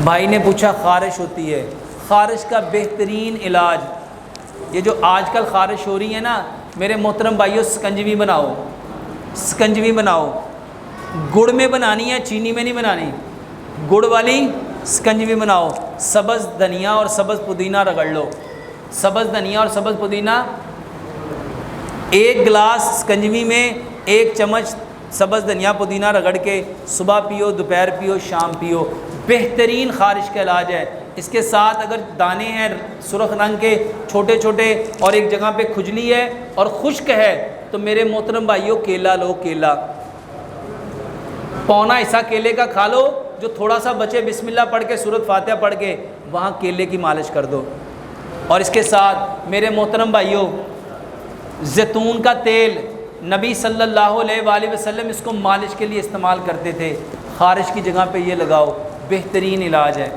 بھائی نے پوچھا خارش ہوتی ہے، خارش کا بہترین علاج، یہ جو آج کل خارش ہو رہی ہے نا میرے محترم بھائیو، سکنجوی بناؤ، سکنجوی بناؤ، گڑ میں بنانی ہے، چینی میں نہیں بنانی، گڑ والی سکنجوی بناؤ، سبز دھنیا اور سبز پودینہ رگڑ لو، سبز دھنیا اور سبز پودینہ، ایک گلاس سکنجوی میں 1 چمچ سبز دھنیا پودینہ رگڑ کے صبح پیو، دوپہر پیو، شام پیو، بہترین خارش کا علاج ہے۔ اس کے ساتھ اگر دانے ہیں سرخ رنگ کے چھوٹے چھوٹے اور ایک جگہ پہ کھجلی ہے اور خشک ہے تو میرے محترم بھائیوں کیلا لو، کیلا پونا حصہ کیلے کا کھا لو، جو تھوڑا سا بچے بسم اللہ پڑھ کے سورۃ فاتحہ پڑھ کے وہاں کیلے کی مالش کر دو۔ اور اس کے ساتھ میرے محترم بھائیوں زیتون کا تیل، نبی صلی اللہ علیہ وآلہ وسلم اس کو مالش کے لیے استعمال کرتے تھے، خارش کی جگہ پہ یہ لگاؤ، بہترین علاج ہے۔